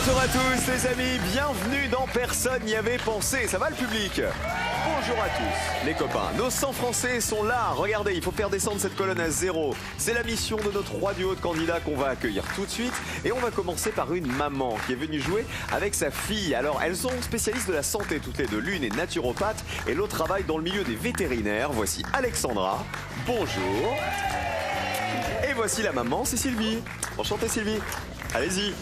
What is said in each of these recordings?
Bonjour à tous les amis, bienvenue dans Personne n'y avait pensé. Ça va le public? Bonjour à tous les copains. Nos 100 Français sont là. Regardez, il faut faire descendre cette colonne à zéro. C'est la mission de nos 3 duos de candidats qu'on va accueillir tout de suite. Et on va commencer par une maman qui est venue jouer avec sa fille. Alors elles sont spécialistes de la santé toutes les deux. L'une est naturopathe et l'autre travaille dans le milieu des vétérinaires. Voici Alexandra. Bonjour. Et voici la maman, c'est Sylvie. Enchantée Sylvie. Allez-y.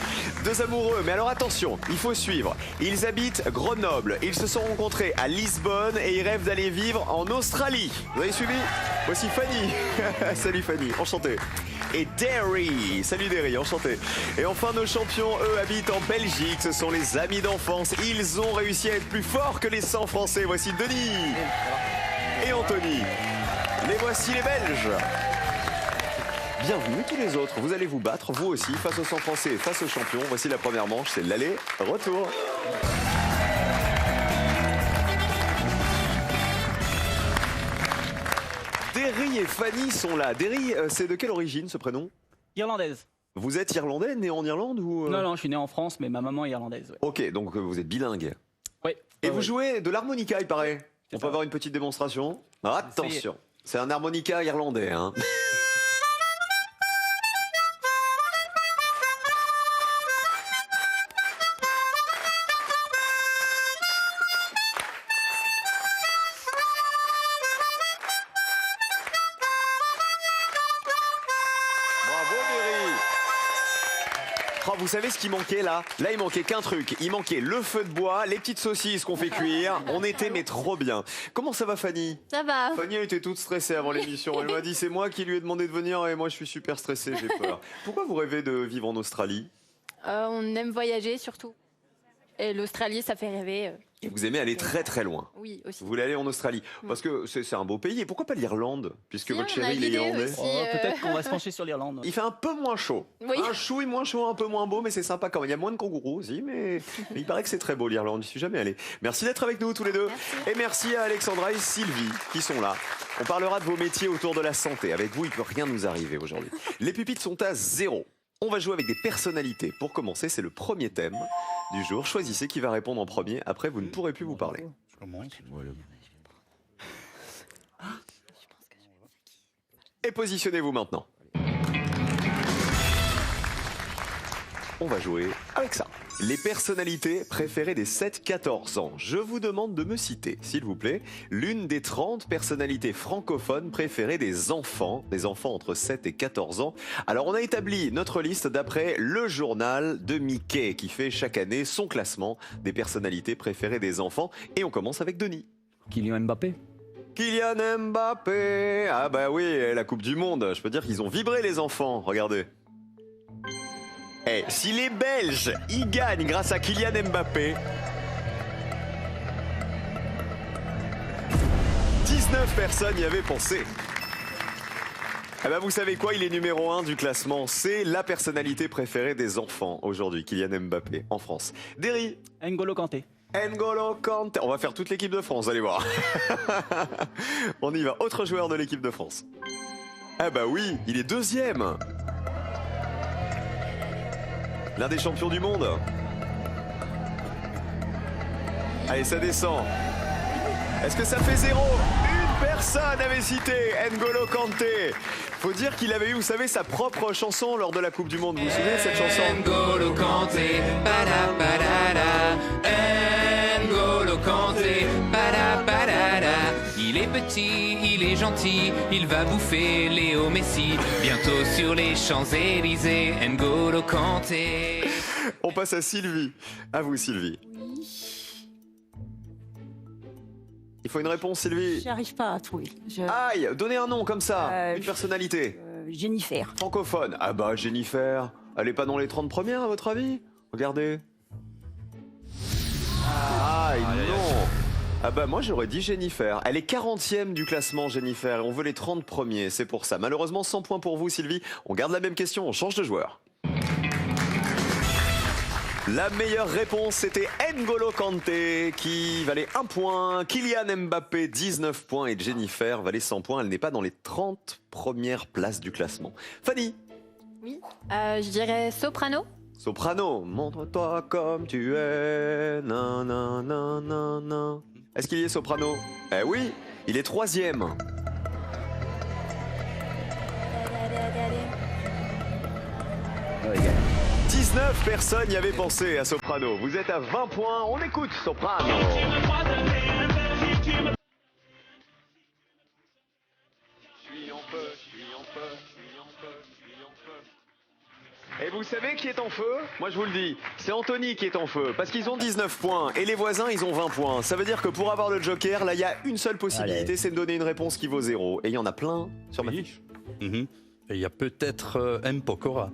Deux amoureux, mais alors attention, il faut suivre. Ils habitent Grenoble, ils se sont rencontrés à Lisbonne et ils rêvent d'aller vivre en Australie. Vous avez suivi? Voici Fanny. Salut Fanny, enchanté. Et Derry. Salut Derry, enchanté. Et enfin nos champions, eux, habitent en Belgique. Ce sont les amis d'enfance. Ils ont réussi à être plus forts que les 100 Français. Voici Denis et Anthony. Les voici les Belges. Bienvenue tous les autres, vous allez vous battre, vous aussi, face aux 100 Français et face aux champions. Voici la première manche, c'est l'aller-retour. Derry et Fanny sont là. Derry, c'est de quelle origine ce prénom? Irlandaise. Vous êtes irlandais, né en Irlande ou Non, je suis né en France, mais ma maman est irlandaise. Ouais. Ok, donc vous êtes bilingue. Oui. Et vous jouez de l'harmonica, il paraît. On peut avoir une petite démonstration? Attention, c'est un harmonica irlandais, hein. Oh, vous savez ce qui manquait là? Là, il manquait qu'un truc. Il manquait le feu de bois, les petites saucisses qu'on fait cuire. On était mais trop bien. Comment ça va Fanny? Ça va. Fanny, elle était toute stressée avant l'émission. Elle m'a dit c'est moi qui lui ai demandé de venir et moi je suis super stressée, j'ai peur. Pourquoi vous rêvez de vivre en Australie? On aime voyager surtout. Et l'Australie, ça fait rêver. Et vous aimez aller très très loin? Oui, aussi. Vous voulez aller en Australie? Parce que c'est un beau pays. Et pourquoi pas l'Irlande? Puisque Si, votre on a chéri il est l'idée irlandais. aussi. Peut-être qu'on va se pencher sur l'Irlande. Il fait un peu moins chaud. Oui. Un chouille moins chaud, un peu moins beau, mais c'est sympa quand même. Il y a moins de kangourous aussi, mais il paraît que c'est très beau l'Irlande. Je suis jamais allé. Merci d'être avec nous tous les deux. Merci. Et merci à Alexandra et Sylvie qui sont là. On parlera de vos métiers autour de la santé. Avec vous, il peut rien nous arriver aujourd'hui. Les pupitres sont à 0. On va jouer avec des personnalités. Pour commencer, c'est le premier thème du jour. Choisissez qui va répondre en premier. Après, vous ne pourrez plus vous parler. Et positionnez-vous maintenant. On va jouer avec ça. Les personnalités préférées des 7-14 ans. Je vous demande de me citer, s'il vous plaît, l'une des 30 personnalités francophones préférées des enfants entre 7 et 14 ans. Alors, on a établi notre liste d'après le journal de Mickey, qui fait chaque année son classement des personnalités préférées des enfants. Et on commence avec Denis. Kylian Mbappé. Kylian Mbappé. Ah bah oui, la Coupe du Monde. Je peux dire qu'ils ont vibré les enfants. Regardez. Eh, si les Belges y gagnent grâce à Kylian Mbappé, 19 personnes y avaient pensé. Eh ben vous savez quoi, il est numéro 1 du classement. C'est la personnalité préférée des enfants aujourd'hui, Kylian Mbappé, en France. Derry. N'Golo Kanté. N'Golo Kanté. On va faire toute l'équipe de France, allez voir. On y va. Autre joueur de l'équipe de France. Ah bah oui, il est deuxième. L'un des champions du monde. Allez, ça descend. Est-ce que ça fait 0? Une personne avait cité N'Golo Kanté. Faut dire qu'il avait eu, vous savez, sa propre chanson lors de la Coupe du Monde. Vous vous souvenez de cette chanson? N'Golo Kanté, N'Golo Kanté, il est petit, il est gentil, il va bouffer Léo Messi. Bientôt sur les Champs-Élysées, N'Golo Kanté. On passe à Sylvie. À vous, Sylvie. Il faut une réponse, Sylvie. J'arrive pas à trouver. Aïe, donnez un nom comme ça, une personnalité. Jennifer. Francophone. Ah bah, Jennifer. Elle est pas dans les 30 premières, à votre avis? Regardez. Aïe, non. Ah bah moi j'aurais dit Jennifer. Elle est 40e du classement Jennifer et on veut les 30 premiers, c'est pour ça. Malheureusement 100 points pour vous Sylvie. On garde la même question, on change de joueur. La meilleure réponse c'était N'Golo Kanté qui valait 1 point, Kylian Mbappé 19 points et Jennifer valait 100 points. Elle n'est pas dans les 30 premières places du classement. Fanny. Oui. Je dirais soprano. Soprano, montre-toi comme tu es. Nan, nan, nan, nan, nan. Est-ce qu'il y est soprano? Eh oui, il est 3e. 19 personnes y avaient pensé à soprano. Vous êtes à 20 points, on écoute soprano. Et vous savez qui est en feu? Moi je vous le dis, c'est Anthony qui est en feu, parce qu'ils ont 19 points, et les voisins ils ont 20 points. Ça veut dire que pour avoir le joker, là il y a une seule possibilité, c'est de donner une réponse qui vaut 0. Et il y en a plein sur ma fiche. Et il y a peut-être M. Pokora.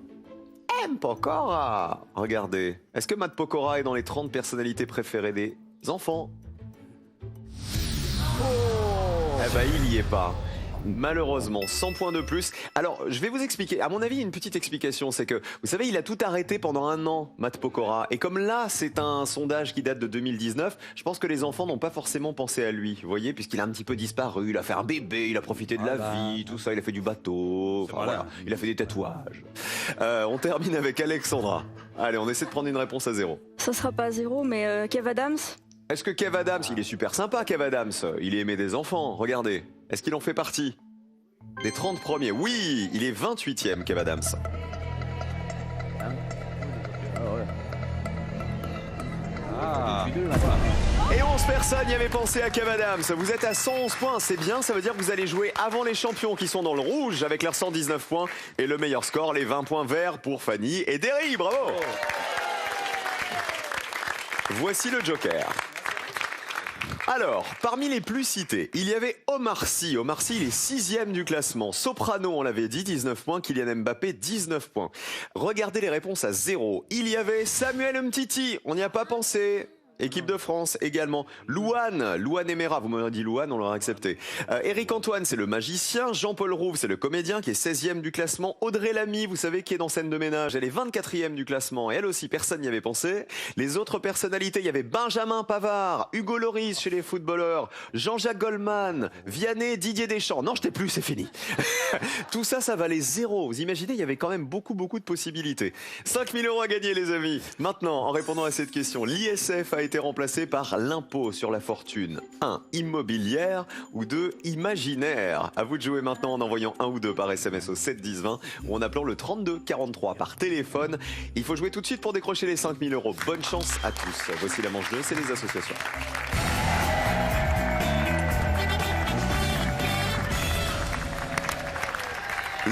M. Pokora. Regardez, est-ce que Matt Pokora est dans les 30 personnalités préférées des enfants? Eh ben il y est pas. Malheureusement, 100 points de plus. Alors, je vais vous expliquer. À mon avis, une petite explication, c'est que, vous savez, il a tout arrêté pendant 1 an, Matt Pokora. Et comme là, c'est un sondage qui date de 2019, je pense que les enfants n'ont pas forcément pensé à lui. Vous voyez, puisqu'il a un petit peu disparu, il a fait un bébé, il a profité de la vie, tout ça, il a fait du bateau, enfin, voilà, il a fait des tatouages. On termine avec Alexandra. Allez, on essaie de prendre une réponse à 0. Ça sera pas à 0, mais Kev Adams. Est-ce que Kev Adams, il est super sympa, Kev Adams, il est aimé des enfants, regardez. Est-ce qu'il en fait partie des 30 premiers? Oui, il est 28e, Kev Adams. Et 11 personnes y avaient pensé à Kev Adams. Vous êtes à 111 points, c'est bien, ça veut dire que vous allez jouer avant les champions qui sont dans le rouge avec leurs 119 points. Et le meilleur score, les 20 points verts pour Fanny et Derry, bravo. Voici le joker. Alors, parmi les plus cités, il y avait Omar Sy. Omar Sy, il est 6e du classement. Soprano, on l'avait dit, 19 points. Kylian Mbappé, 19 points. Regardez les réponses à 0. Il y avait Samuel Umtiti. On n'y a pas pensé. Équipe de France également. Louane Emera, vous m'aurez dit Louane, on l'aurait accepté. Eric Antoine, c'est le magicien. Jean-Paul Rouve, c'est le comédien qui est 16e du classement. Audrey Lamy, vous savez qui est dans Scène de ménage, elle est 24e du classement et elle aussi, personne n'y avait pensé. Les autres personnalités, il y avait Benjamin Pavard, Hugo Lloris chez les footballeurs, Jean-Jacques Goldman, Vianney, Didier Deschamps. Non, je t'ai plus, c'est fini. Tout ça, ça valait 0. Vous imaginez, il y avait quand même beaucoup de possibilités. 5 000 € à gagner, les amis. Maintenant, en répondant à cette question, l'ISF a été remplacé par l'impôt sur la fortune. 1. Immobilière ou 2. Imaginaire. À vous de jouer maintenant en envoyant 1 ou 2 par SMS au 7 10 20 ou en appelant le 32 43 par téléphone. Il faut jouer tout de suite pour décrocher les 5 000 €. Bonne chance à tous. Voici la manche 2, c'est les associations.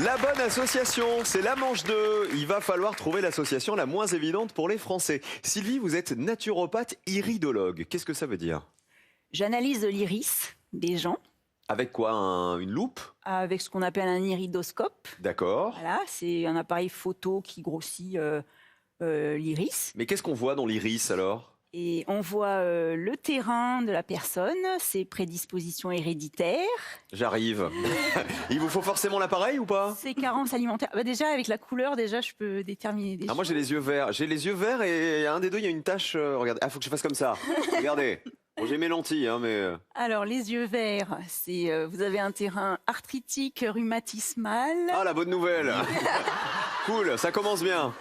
La bonne association, c'est la manche 2. Il va falloir trouver l'association la moins évidente pour les Français. Sylvie, vous êtes naturopathe iridologue. Qu'est-ce que ça veut dire? J'analyse l'iris des gens. Avec quoi? Une loupe? Avec ce qu'on appelle un iridoscope. D'accord. Voilà, c'est un appareil photo qui grossit l'iris. Mais qu'est-ce qu'on voit dans l'iris alors? Et on voit le terrain de la personne, ses prédispositions héréditaires. J'arrive. Il vous faut forcément l'appareil ou pas? Ses carences alimentaires. Bah déjà, avec la couleur, déjà, je peux déterminer des choses. Moi, j'ai les yeux verts. J'ai les yeux verts et un des deux, il y a une tache. Regardez. Ah, faut que je fasse comme ça. Regardez. Bon, j'ai mes lentilles, hein, mais... Alors, les yeux verts, c'est vous avez un terrain arthritique, rhumatismal. Ah, la bonne nouvelle. Cool, ça commence bien.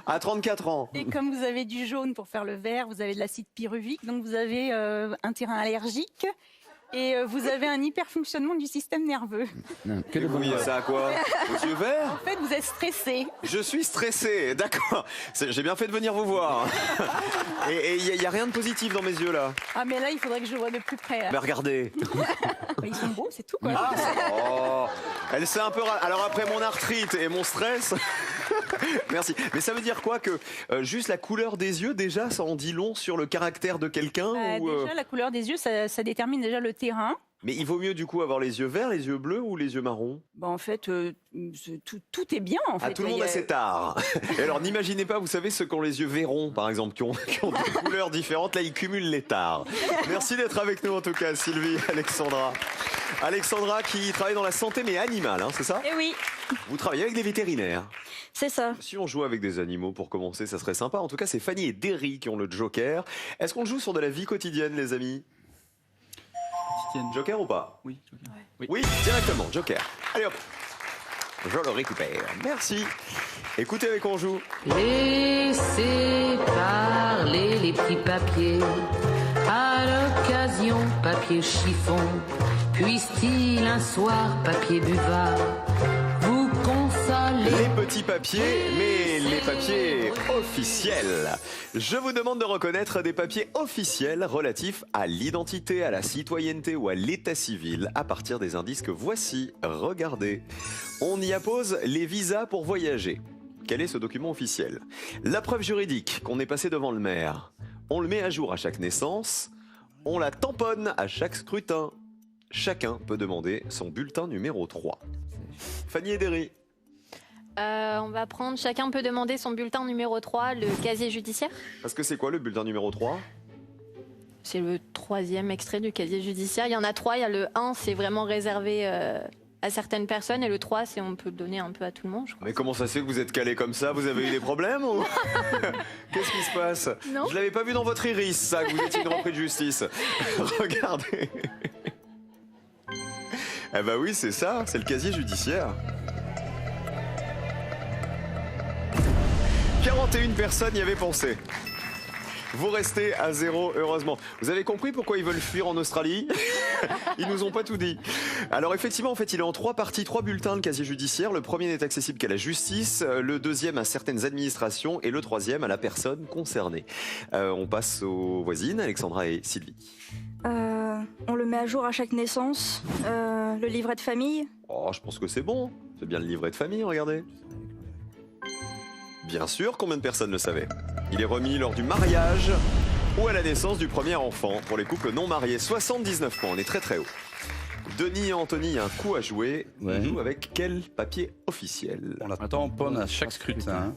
À 34 ans. Et comme vous avez du jaune pour faire le vert, vous avez de l'acide pyruvique, donc vous avez un terrain allergique. Et vous avez un hyperfonctionnement du système nerveux. Et vous voyez ça à quoi? Aux yeux verts? En fait, vous êtes stressé. Je suis stressé, d'accord. J'ai bien fait de venir vous voir. Et il n'y a rien de positif dans mes yeux là. Ah mais là, il faudrait que je vois de plus près. Là. Mais regardez. Ils sont beaux, c'est tout quoi. Ah, oh. Elle s'est un peu... Alors après mon arthrite et mon stress... Merci. Mais ça veut dire quoi que juste la couleur des yeux, déjà, ça en dit long sur le caractère de quelqu'un Déjà, la couleur des yeux, ça détermine déjà le terrain. Mais il vaut mieux du coup avoir les yeux verts, les yeux bleus ou les yeux marrons? En fait, tout est bien en fait. Tout le monde a ses tares. Et alors n'imaginez pas, vous savez, ceux qui ont les yeux verrons, par exemple, qui ont des couleurs différentes, là ils cumulent les tares. Merci d'être avec nous en tout cas, Sylvie, Alexandra. Alexandra qui travaille dans la santé mais animale, hein, c'est ça? Eh oui. Vous travaillez avec des vétérinaires? C'est ça. Si on joue avec des animaux pour commencer, ça serait sympa. En tout cas, c'est Fanny et Derry qui ont le joker. Est-ce qu'on joue sur de la vie quotidienne, les amis? Joker ou pas? Oui, joker. Oui, directement, joker. Allez hop. Je le récupère. Merci. Écoutez avec on joue. Laissez parler les petits papiers, à l'occasion papier chiffon, puisse-t-il un soir papier buvard vous consoler. Les petits papiers, mais les papiers officiels. Je vous demande de reconnaître des papiers officiels relatifs à l'identité, à la citoyenneté ou à l'état civil à partir des indices que voici. Regardez. On y appose les visas pour voyager. Quel est ce document officiel? La preuve juridique qu'on est passé devant le maire. On le met à jour à chaque naissance. On la tamponne à chaque scrutin. Chacun peut demander son bulletin numéro 3. Fanny et Derry. On va prendre, chacun peut demander son bulletin numéro 3, le casier judiciaire. Parce que c'est quoi le bulletin numéro 3? C'est le 3e extrait du casier judiciaire. Il y en a 3, il y a le 1, c'est vraiment réservé à certaines personnes, et le 3, c'est on peut le donner un peu à tout le monde, je crois. Mais comment ça se fait que vous êtes calé comme ça? Vous avez eu des problèmes ou qu'est-ce qui se passe? Non. Je l'avais pas vu dans votre iris, ça, que vous étiez une reprise de justice. Regardez. Eh bah oui, c'est ça, c'est le casier judiciaire. 41 personnes y avaient pensé. Vous restez à 0, heureusement. Vous avez compris pourquoi ils veulent fuir en Australie? Ils nous ont pas tout dit. Alors effectivement, en fait, il est en 3 parties, 3 bulletins, le casier judiciaire. Le premier n'est accessible qu'à la justice, le deuxième à certaines administrations et le troisième à la personne concernée. On passe aux voisines, Alexandra et Sylvie. On le met à jour à chaque naissance. Le livret de famille. Oh, je pense que c'est bon. C'est bien le livret de famille, regardez. Bien sûr, combien de personnes le savaient? Il est remis lors du mariage ou à la naissance du premier enfant pour les couples non mariés. 79 points, on est très très haut. Denis et Anthony, un coup à jouer. Ouais. On joue avec quel papier officiel? On la tamponne à chaque scrutin.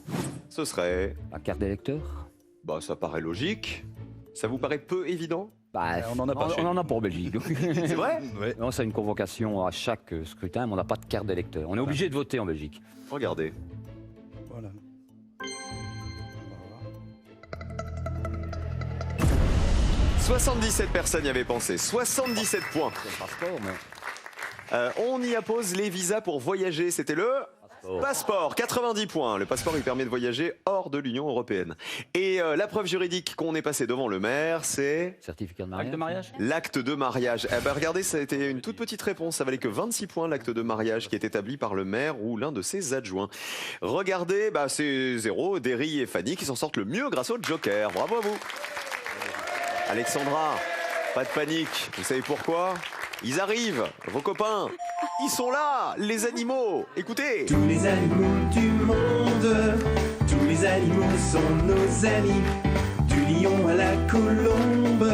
Ce serait... La carte d'électeur. Bah, ça paraît logique. Ça vous paraît peu évident? Bah, on en a pas chez on nous. en a pour Belgique. C'est vrai? Ouais. Non, c'est une convocation à chaque scrutin, mais on n'a pas de carte d'électeur. On est obligé de voter en Belgique. Regardez. Voilà. 77 personnes y avaient pensé. 77 points. C'est le passeport, mais... On y appose les visas pour voyager. C'était le... Passeport, 90 points. Le passeport, il permet de voyager hors de l'Union européenne. Et la preuve juridique qu'on est passé devant le maire, c'est... Certificat de mariage. Acte de mariage? L'acte de mariage. Eh ben, regardez, ça a été une toute petite réponse. Ça valait que 26 points, l'acte de mariage qui est établi par le maire ou l'un de ses adjoints. Regardez, bah, c'est 0. Derry et Fanny qui s'en sortent le mieux grâce au Joker. Bravo à vous. Alexandra, pas de panique. Vous savez pourquoi? Ils arrivent, vos copains. Ils sont là, les animaux. Écoutez. Tous les animaux du monde, tous les animaux sont nos amis. Du lion à la colombe,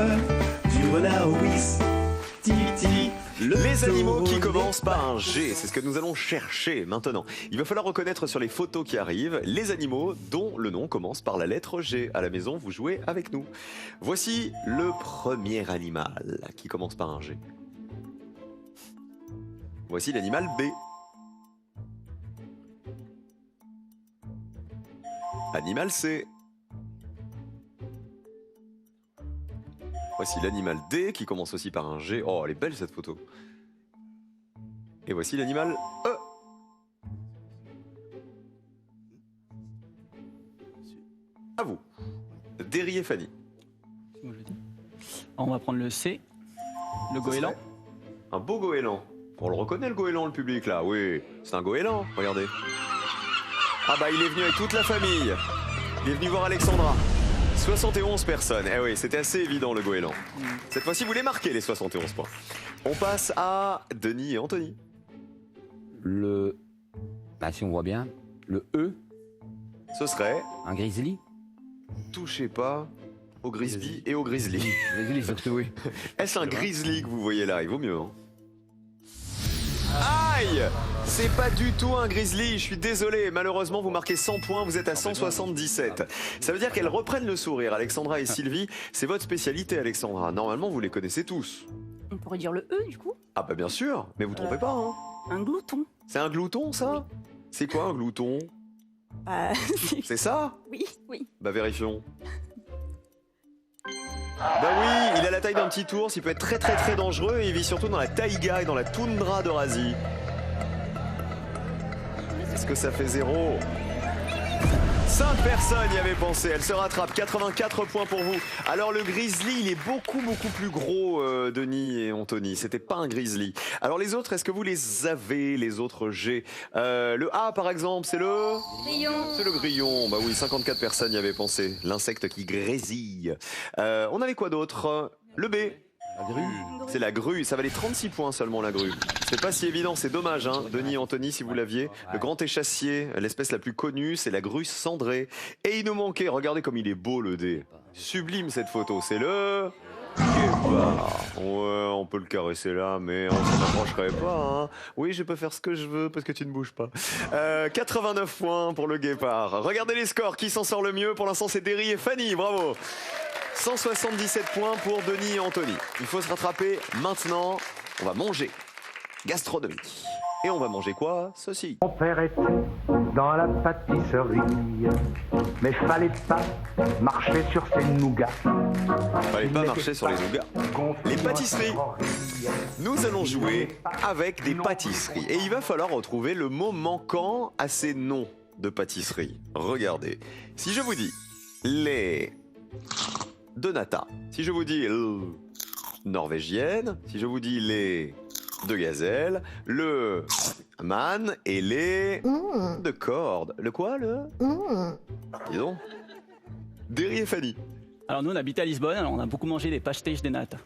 du renard au ouistiti. Les animaux qui commencent par un G, c'est ce que nous allons chercher maintenant. Il va falloir reconnaître sur les photos qui arrivent les animaux dont le nom commence par la lettre G. À la maison, vous jouez avec nous. Voici le premier animal qui commence par un G. Voici l'animal B. Animal C. Voici l'animal D qui commence aussi par un G. Oh, elle est belle cette photo. Et voici l'animal E. À vous. Derry et Fanny. On va prendre le C, le goéland. Un beau goéland. On le reconnaît le goéland, le public là. Oui, c'est un goéland, regardez. Ah bah il est venu avec toute la famille. Il est venu voir Alexandra. 71 personnes. Eh oui, c'était assez évident le goéland. Cette fois-ci, vous les marquez les 71 points. On passe à Denis et Anthony. Le... Bah, si on voit bien, le E, Ce serait... un grizzly. Touchez pas au Grisby et au Grizzly. Grizzly surtout, oui. Est-ce un Grizzly que vous voyez là? Il vaut mieux, hein. Aïe! C'est pas du tout un Grizzly, je suis désolé. Malheureusement, vous marquez 100 points, vous êtes à 177. Ça veut dire qu'elles reprennent le sourire, Alexandra et Sylvie. C'est votre spécialité, Alexandra. Normalement, vous les connaissez tous. On pourrait dire le E, du coup. Ah bah bien sûr, mais vous trompez pas, hein. Un glouton. C'est un glouton, ça? C'est quoi un glouton? C'est ça? Oui, oui. Bah vérifions. Bah oui, il a la taille d'un petit ours, il peut être très très très dangereux et il vit surtout dans la taïga et dans la toundra d'Eurasie. Est-ce que ça fait 0? 5 personnes y avaient pensé, elle se rattrape, 84 points pour vous. Alors le grizzly, il est beaucoup plus gros, Denis et Anthony, c'était pas un grizzly. Alors les autres, est-ce que vous les avez, les autres G? Le A par exemple, c'est le... Grillon. C'est le grillon, bah oui, 54 personnes y avaient pensé, l'insecte qui grésille. On avait quoi d'autre? Le B. La grue. C'est la grue, ça valait 36 points seulement la grue. C'est pas si évident, c'est dommage, hein. Denis et Anthony, si vous l'aviez. Le grand échassier, l'espèce la plus connue, c'est la grue cendrée. Et il nous manquait, regardez comme il est beau le dé. Sublime cette photo, c'est le... guépard. Ouais, on peut le caresser là, mais on s'en approcherait pas, hein. Oui, je peux faire ce que je veux parce que tu ne bouges pas. 89 points pour le guépard. Regardez les scores, qui s'en sort le mieux? Pour l'instant, c'est Derry et Fanny, bravo. 177 points pour Denis et Anthony. Il faut se rattraper maintenant. On va manger. Gastronomie. Et on va manger quoi? Ceci. Mon père était dans la pâtisserie, mais fallait pas marcher sur ses nougats. Fallait pas marcher sur les nougats. Les pâtisseries. Nous allons jouer avec des pâtisseries. Et il va falloir retrouver le mot manquant à ces noms de pâtisseries. Regardez. Si je vous dis les de nata, si je vous dis norvégienne, si je vous dis les de gazelle, le man et les de corde. Le quoi, le Dis donc. Derry et Fanny. Alors nous, on habite à Lisbonne, alors on a beaucoup mangé des pastéis de nata.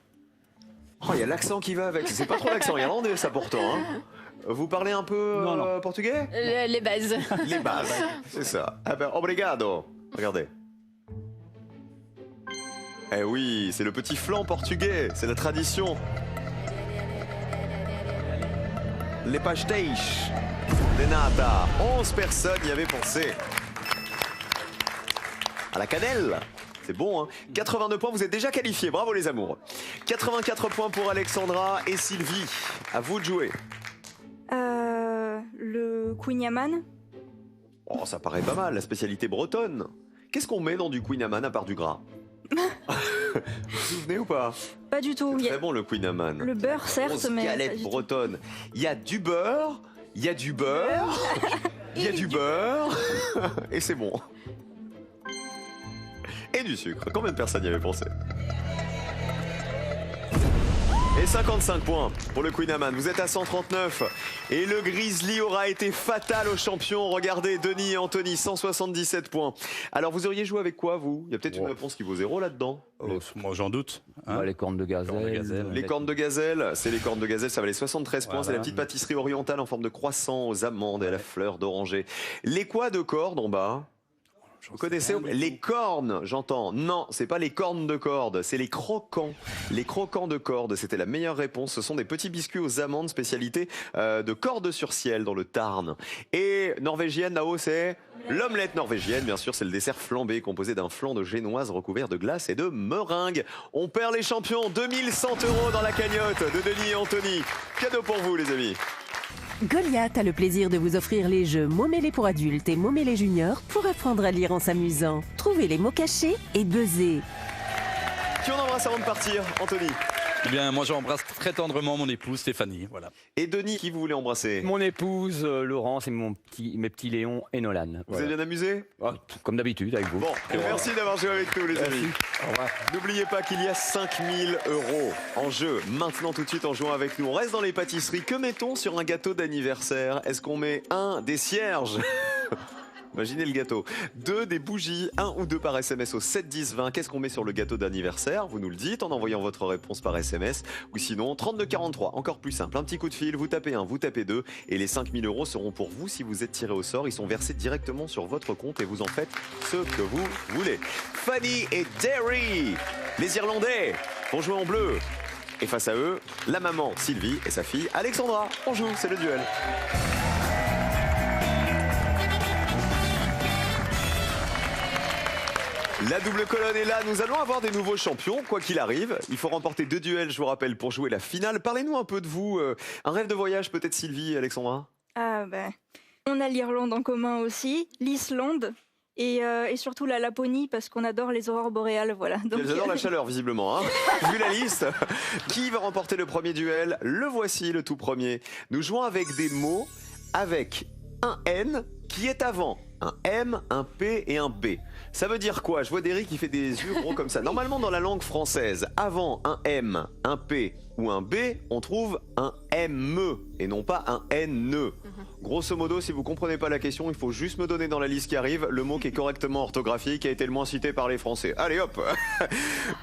Oh, il y a l'accent qui va avec. C'est pas trop l'accent irlandais, ça, pourtant. Hein. Vous parlez un peu portugais? Les bases. Les bases, c'est ça. Ah ben, obrigado. Regardez. Eh oui, c'est le petit flan portugais, c'est la tradition. Les pastéis de nata. 11 personnes y avaient pensé. À la cannelle. C'est bon, hein. 82 points, vous êtes déjà qualifiés. Bravo les amours. 84 points pour Alexandra et Sylvie. À vous de jouer. Le Queen Yaman. Oh, ça paraît pas mal, la spécialité bretonne. Qu'est-ce qu'on met dans du Queen Amman à part du gras? Vous vous souvenez ou pas? Pas du tout. C'est très bon le Queen Amman. Le beurre, certes, mais... galette bretonne. Il y a du beurre, il y a du beurre, il y a du beurre, et c'est bon. Et du sucre. Combien de personnes y avaient pensé? Et 55 points pour le Queen Amman. Vous êtes à 139. Et le Grizzly aura été fatal aux champions. Regardez, Denis et Anthony, 177 points. Alors, vous auriez joué avec quoi, vous? Il y a peut-être une réponse qui vaut 0 là-dedans. Moi, j'en doute. Hein, les cornes de gazelle. Les cornes de gazelle, c'est les cornes de gazelle, ça valait 73 points. Voilà. C'est la petite pâtisserie orientale en forme de croissant aux amandes et à la fleur d'oranger. Les quoi de corde en bas? Vous connaissez les cornes, j'entends. Non, c'est pas les cornes de corde, c'est les croquants. Les croquants de corde, c'était la meilleure réponse. Ce sont des petits biscuits aux amandes, spécialité de corde sur ciel dans le Tarn. Et norvégienne, là-haut, c'est l'omelette norvégienne. Bien sûr, c'est le dessert flambé composé d'un flan de génoise recouvert de glace et de meringue. On perd les champions, 2100 € dans la cagnotte de Denis et Anthony. Cadeau pour vous, les amis. Goliath a le plaisir de vous offrir les jeux Momélé pour adultes et Momélé junior pour apprendre à lire en s'amusant. Trouvez les mots cachés et buzzez. Qui on embrasse avant de partir, Anthony? Eh bien, moi, j'embrasse très tendrement mon épouse Stéphanie. Voilà. Et Denis, qui vous voulez embrasser? Mon épouse Laurence et mes petits Léon et Nolan. Vous êtes bien amusés? Comme d'habitude avec vous. Bon, merci d'avoir joué avec nous, les amis. Au revoir. N'oubliez pas qu'il y a 5000 € en jeu maintenant tout de suite en jouant avec nous. On reste dans les pâtisseries. Que mettons sur un gâteau d'anniversaire? Est-ce qu'on met des cierges? Imaginez le gâteau. 2 des bougies, 1 ou 2 par SMS au 7 10 20. Qu'est-ce qu'on met sur le gâteau d'anniversaire? Vous nous le dites en envoyant votre réponse par SMS. Ou sinon, 32 43. Encore plus simple. Un petit coup de fil, vous tapez 1, vous tapez 2. Et les 5000 € seront pour vous si vous êtes tiré au sort. Ils sont versés directement sur votre compte et vous en faites ce que vous voulez. Fanny et Derry, les Irlandais, vont jouer en bleu. Et face à eux, la maman Sylvie et sa fille Alexandra. On joue, c'est le duel. La double colonne est là, nous allons avoir des nouveaux champions, quoi qu'il arrive. Il faut remporter 2 duels, je vous rappelle, pour jouer la finale. Parlez-nous un peu de vous, un rêve de voyage peut-être Sylvie et Alexandra? On a l'Irlande en commun aussi, l'Islande et surtout la Laponie parce qu'on adore les aurores boréales, voilà. Elles adorent la chaleur visiblement, hein. Vu la liste. Qui va remporter le premier duel? Le voici, le tout premier. Nous jouons avec des mots avec un N qui est avant un M, un P et un B. Ça veut dire quoi? Je vois Derry qui fait des yeux gros comme ça. Normalement, dans la langue française, avant un M, un P ou un B, on trouve un ME et non pas un NE. Grosso modo, si vous comprenez pas la question, il faut juste me donner dans la liste qui arrive le mot qui est correctement orthographié, qui a été le moins cité par les Français. Allez hop.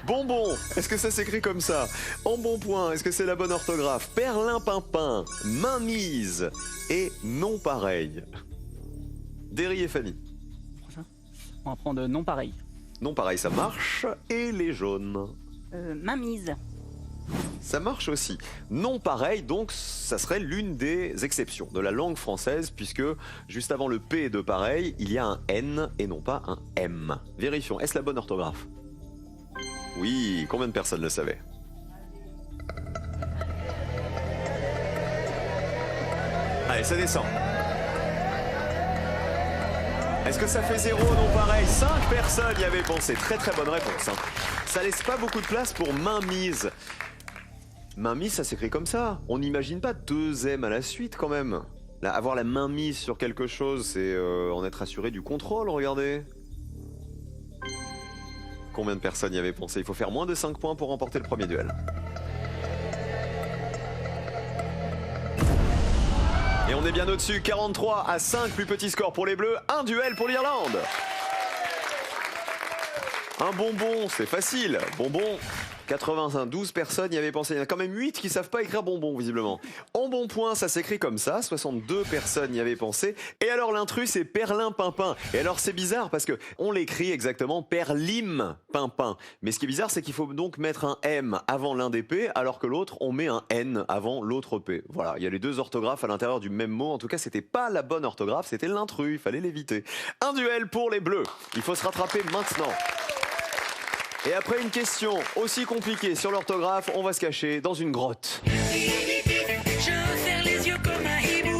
Bonbon, est-ce que ça s'écrit comme ça? Embonpoint, est-ce que c'est la bonne orthographe? Perlimpinpin, mainmise et non pareil. Derry et Fanny. On va prendre non pareil. Non pareil, ça marche. Et les jaunes. Mainmise. Ça marche aussi. Non pareil, donc ça serait l'une des exceptions de la langue française, puisque juste avant le P de pareil, il y a un N et non pas un M. Vérifions, est-ce la bonne orthographe? Oui, combien de personnes le savaient? Allez, ça descend. Est-ce que ça fait 0? Non pareil, 5 personnes y avaient pensé. Très très bonne réponse. Hein. Ça laisse pas beaucoup de place pour mainmise. Mainmise, ça s'écrit comme ça. On n'imagine pas 2 M à la suite quand même. Là, avoir la main mise sur quelque chose, c'est en être assuré du contrôle, regardez. Combien de personnes y avaient pensé? Il faut faire moins de 5 points pour remporter le premier duel. Et on est bien au-dessus, 43-5, plus petit score pour les Bleus, un duel pour l'Irlande. Un bonbon, c'est facile. Bonbon, 92 personnes y avaient pensé. Il y en a quand même 8 qui savent pas écrire bonbon, visiblement. En bon point, ça s'écrit comme ça, 62 personnes y avaient pensé. Et alors l'intrus, c'est Perlimpinpin. Et alors c'est bizarre parce que on l'écrit exactement Perlimpinpin. Mais ce qui est bizarre, c'est qu'il faut donc mettre un M avant l'un des P, alors que l'autre, on met un N avant l'autre P. Voilà, il y a les deux orthographes à l'intérieur du même mot. En tout cas, c'était pas la bonne orthographe, c'était l'intrus, il fallait l'éviter. Un duel pour les Bleus. Il faut se rattraper maintenant. Et après une question aussi compliquée sur l'orthographe, on va se cacher dans une grotte. Je veux faire les yeux comme un hibou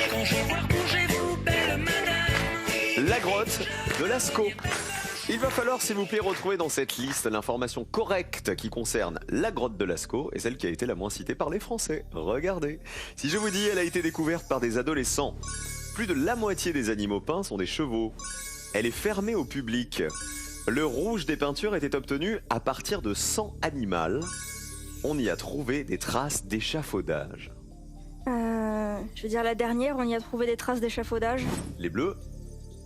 quand je vois bouger vous, belle madame. La grotte de Lascaux. Il va falloir, s'il vous plaît, retrouver dans cette liste l'information correcte qui concerne la grotte de Lascaux et celle qui a été la moins citée par les Français. Regardez. Si je vous dis, elle a été découverte par des adolescents. Plus de la moitié des animaux peints sont des chevaux. Elle est fermée au public. Le rouge des peintures était obtenu à partir de sang animal. On y a trouvé des traces d'échafaudage. Je veux dire, la dernière, on y a trouvé des traces d'échafaudage. Les Bleus.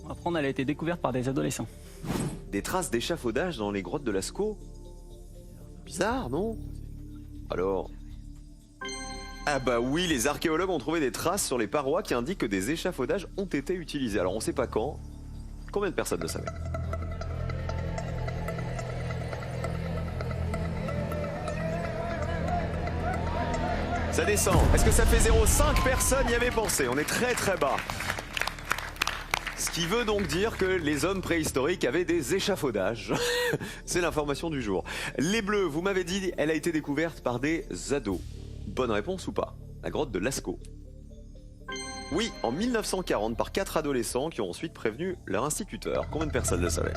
On va prendre, elle a été découverte par des adolescents. Des traces d'échafaudage dans les grottes de Lascaux? Bizarre, non? Alors... Ah bah oui, les archéologues ont trouvé des traces sur les parois qui indiquent que des échafaudages ont été utilisés. Alors on sait pas quand. Combien de personnes le savaient? Ça descend. Est-ce que ça fait 0? 5 personnes y avaient pensé. On est très très bas. Ce qui veut donc dire que les hommes préhistoriques avaient des échafaudages. C'est l'information du jour. Les Bleus, vous m'avez dit, elle a été découverte par des ados. Bonne réponse ou pas? La grotte de Lascaux. Oui, en 1940 par 4 adolescents qui ont ensuite prévenu leur instituteur. Combien de personnes le savaient?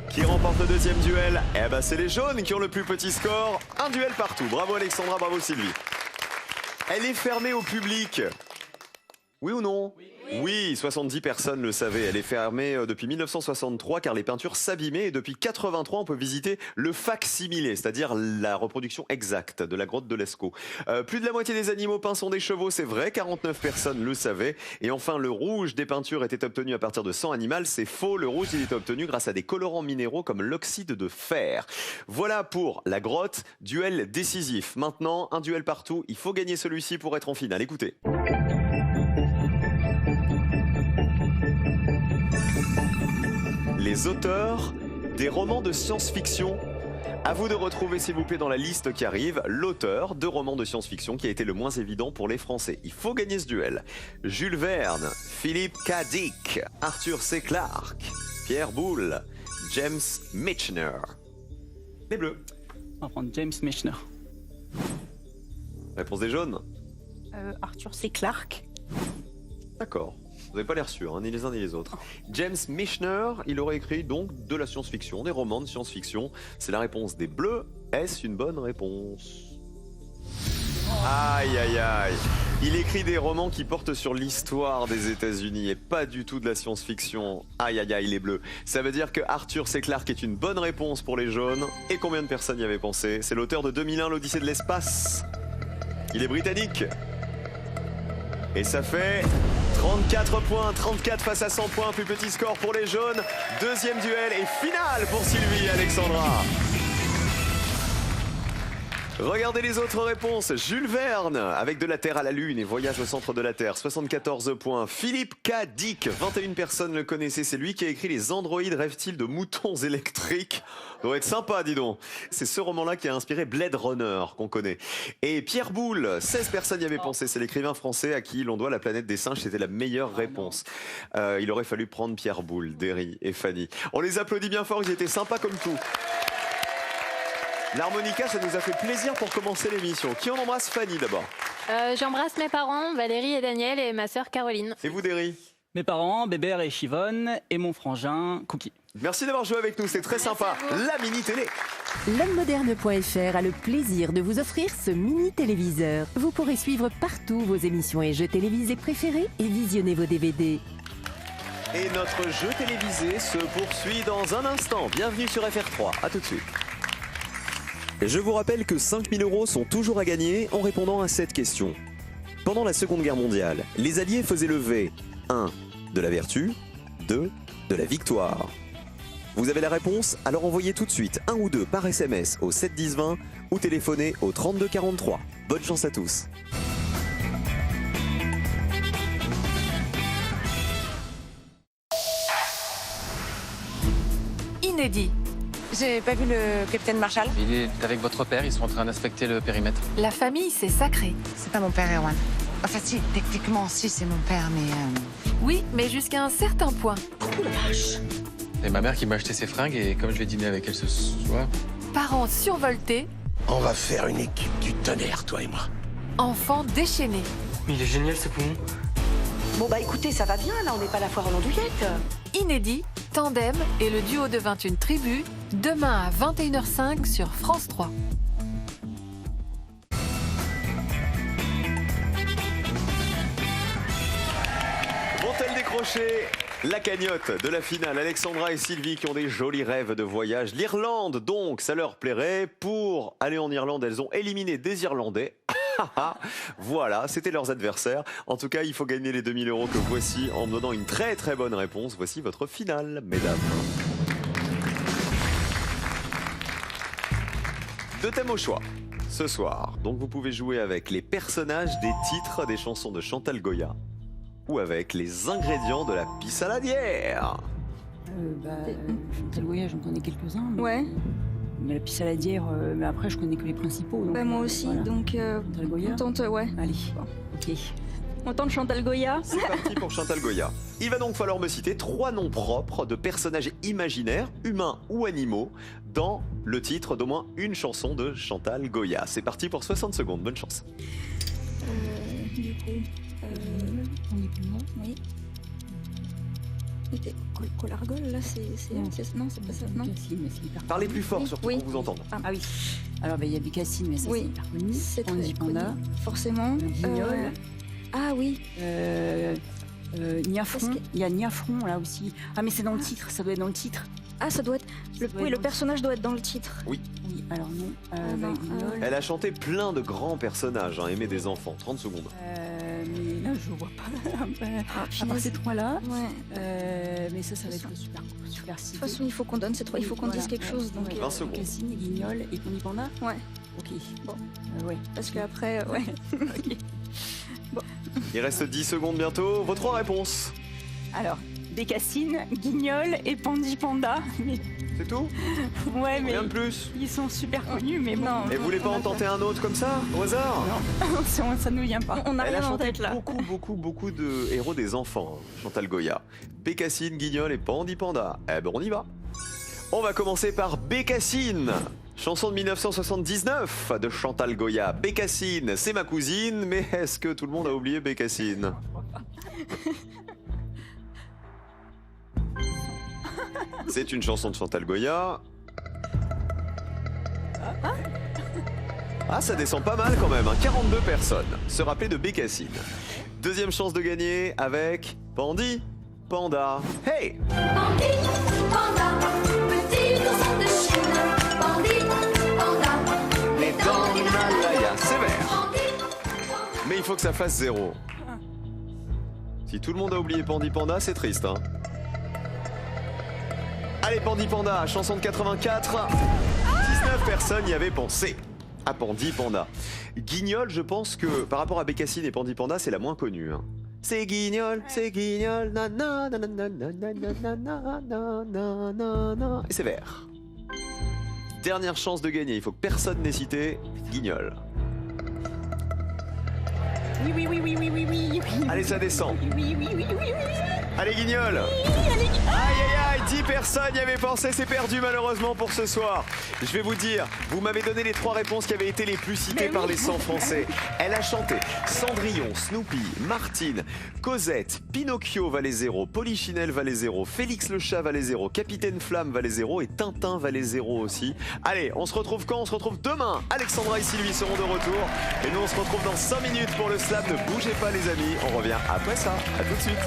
Qui remporte le deuxième duel? Eh ben c'est les jaunes qui ont le plus petit score. Un duel partout. Bravo Alexandra, bravo Sylvie. Elle est fermée au public. Oui ou non? Oui, 70 personnes le savaient. Elle est fermée depuis 1963 car les peintures s'abîmaient et depuis 83 on peut visiter le fac-similé, c'est-à-dire la reproduction exacte de la grotte de Lascaux. Plus de la moitié des animaux peints sont des chevaux, c'est vrai, 49 personnes le savaient. Et enfin, le rouge des peintures était obtenu à partir de sang animal, c'est faux. Le rouge, il est obtenu grâce à des colorants minéraux comme l'oxyde de fer. Voilà pour la grotte, duel décisif. Maintenant, un duel partout, il faut gagner celui-ci pour être en finale. Écoutez. Les auteurs des romans de science-fiction. À vous de retrouver, s'il vous plaît, dans la liste qui arrive, l'auteur de romans de science-fiction qui a été le moins évident pour les Français. Il faut gagner ce duel. Jules Verne, Philip K. Dick, Arthur C. Clarke, Pierre Boulle, James Michener. Les Bleus. On va prendre James Michener. Réponse des jaunes. Arthur C. Clarke. D'accord. Vous n'avez pas l'air sûr, hein, ni les uns ni les autres. James Michener, il aurait écrit donc de la science-fiction, des romans de science-fiction. C'est la réponse des Bleus. Est-ce une bonne réponse? Aïe aïe aïe. Il écrit des romans qui portent sur l'histoire des États-Unis et pas du tout de la science-fiction. Aïe aïe aïe les bleus. Ça veut dire que Arthur C. Clarke est une bonne réponse pour les jaunes. Et combien de personnes y avaient pensé? C'est l'auteur de 2001, l'Odyssée de l'espace. Il est britannique. Et ça fait 34 points, 34 face à 100 points, plus petit score pour les jaunes. Deuxième duel et finale pour Sylvie et Alexandra. Regardez les autres réponses. Jules Verne, avec De la Terre à la Lune et Voyage au centre de la Terre, 74 points. Philippe K. Dick, 21 personnes le connaissaient. C'est lui qui a écrit Les androïdes rêvent-ils de moutons électriques. Ça doit être sympa, dis donc. C'est ce roman-là qui a inspiré Blade Runner, qu'on connaît. Et Pierre Boulle, 16 personnes y avaient pensé. C'est l'écrivain français à qui l'on doit La planète des singes. C'était la meilleure réponse. Il aurait fallu prendre Pierre Boulle, Derry et Fanny. On les applaudit bien fort, ils étaient sympas comme tout. L'harmonica, ça nous a fait plaisir pour commencer l'émission. Qui en embrasse? Fanny d'abord. J'embrasse mes parents, Valérie et Daniel, et ma sœur Caroline. Et vous, Derry? Mes parents, Bébert et Chivonne, et mon frangin, Cookie. Merci d'avoir joué avec nous, c'est très sympa. La mini-télé. L'hommemoderne.fr a le plaisir de vous offrir ce mini-téléviseur. Vous pourrez suivre partout vos émissions et jeux télévisés préférés et visionner vos DVD. Et notre jeu télévisé se poursuit dans un instant. Bienvenue sur FR3, à tout de suite. Je vous rappelle que 5 000 € sont toujours à gagner en répondant à cette question. Pendant la Seconde Guerre mondiale, les Alliés faisaient le V. 1. De la vertu. 2. De la victoire. Vous avez la réponse? Alors envoyez tout de suite 1 ou 2 par SMS au 7 10 20 ou téléphonez au 32 43. Bonne chance à tous. Inédit. J'ai pas vu le capitaine Marshall. Il est avec votre père, ils sont en train d'inspecter le périmètre. La famille, c'est sacré. C'est pas mon père, Erwan. Enfin si, techniquement si c'est mon père, mais... Oui, mais jusqu'à un certain point. Oh la vache. C'est ma mère qui m'a acheté ses fringues et comme je vais dîner avec elle ce soir... Parents survoltés. On va faire une équipe du tonnerre, toi et moi. Enfants déchaînés. Mais il est génial ce poumon. Bon bah écoutez, ça va bien, là on n'est pas à la foire aux landouillettes. Inédit, Tandem et le duo de 21 tribus, demain à 21h05 sur France 3. Vont-elles décrocher la cagnotte de la finale? Alexandra et Sylvie qui ont des jolis rêves de voyage. L'Irlande, donc, ça leur plairait. Pour aller en Irlande, elles ont éliminé des Irlandais. Voilà, c'était leurs adversaires. En tout cas, il faut gagner les 2 000 € que voici en me donnant une très très bonne réponse. Voici votre finale, mesdames. 2 thèmes au choix ce soir. Donc vous pouvez jouer avec les personnages des titres des chansons de Chantal Goya ou avec les ingrédients de la pisse saladière. Chantal Goya, j'en connais quelques-uns. Mais... Ouais. Mais la pisse saladière, mais après je connais que les principaux. Donc, moi aussi, voilà. donc Chantal Goya. on tente, ouais. Allez, ok. On tente Chantal Goya. C'est parti pour Chantal Goya. Il va donc falloir me citer 3 noms propres de personnages imaginaires, humains ou animaux, dans le titre d'au moins une chanson de Chantal Goya. C'est parti pour 60 secondes, bonne chance. Du coup, oui. Colargol, là, non, c'est pas ça, non. Parlez plus fort, surtout pour vous entendre. Ah oui. Alors, il y a Bécassine, mais ça c'est hyper connu. Andy Panda. Forcément. Guignol. Ah oui. Niafron. Il y a Niafron, là aussi. Ah, mais c'est dans le titre, ça doit être dans le titre. Ah, ça doit être... le personnage doit être dans le titre. Oui. Oui, alors non. Elle a chanté plein de grands personnages, aimé des enfants. 30 secondes. Mais là, je vois pas. À part ces 3-là. Ouais. Mais ça va être super De toute façon, il faut qu'on donne ces 3, il faut qu'on dise quelque chose. Donc, 20 secondes. Cassine, Guignol et Andy Panda. Ouais. Ok. Bon. Ouais. Parce qu'après, ouais. Ok. Bon. Il reste 10 secondes bientôt. Vos 3 réponses. Alors, Bécassine, Guignol et Pandy Panda. Mais... C'est tout? Ouais, mais... Rien de plus? Ils sont super connus, mais bon... Et vous voulez pas en tenter un autre comme ça, au hasard? Non, ça nous vient pas. On a Elle rien a en tête, là. beaucoup de héros des enfants, Chantal Goya. Bécassine, Guignol et Pandy Panda. Eh ben on y va. On va commencer par Bécassine. Chanson de 1979 de Chantal Goya. Bécassine, c'est ma cousine, mais est-ce que tout le monde a oublié Bécassine? C'est une chanson de Chantal Goya. Ah, ça descend pas mal quand même, hein. 42 personnes. Se rappeler de Bécassine. Deuxième chance de gagner avec Pandi Panda. Hey! Pandi, panda, petit ourson de Chine. Pandi, panda, Les dents du Himalaya, c'est vert. Mais il faut que ça fasse 0. Si tout le monde a oublié Pandi Panda, c'est triste, hein. Allez, Pandi Panda, chanson de 84. 19 personnes y avaient pensé. À Pandi Panda. Guignol, je pense que par rapport à Bécassine et Pandi Panda, c'est la moins connue, hein. C'est Guignol, na na na na na na na na na na na na. Et c'est vert. Dernière chance de gagner, il faut que personne n'ait cité Guignol. Oui, oui, oui, oui, oui, oui, oui, oui. Allez, ça descend. Oui, oui, oui, oui, oui. Allez, Guignol. Allez, Aïe, aïe, aïe, 10 personnes y avaient pensé, c'est perdu malheureusement pour ce soir. Je vais vous dire, vous m'avez donné les 3 réponses qui avaient été les plus citées par les 100 Français. Elle a chanté Cendrillon, Snoopy, Martine, Cosette, Pinocchio valait 0, Polichinelle valait 0, Félix le chat valait 0, Capitaine Flamme valait 0 et Tintin valait 0 aussi. Allez, on se retrouve quand? On se retrouve demain. Alexandra et Sylvie seront de retour. Et nous, on se retrouve dans 5 minutes pour le slam. Ne bougez pas les amis, on revient après ça. À tout de suite.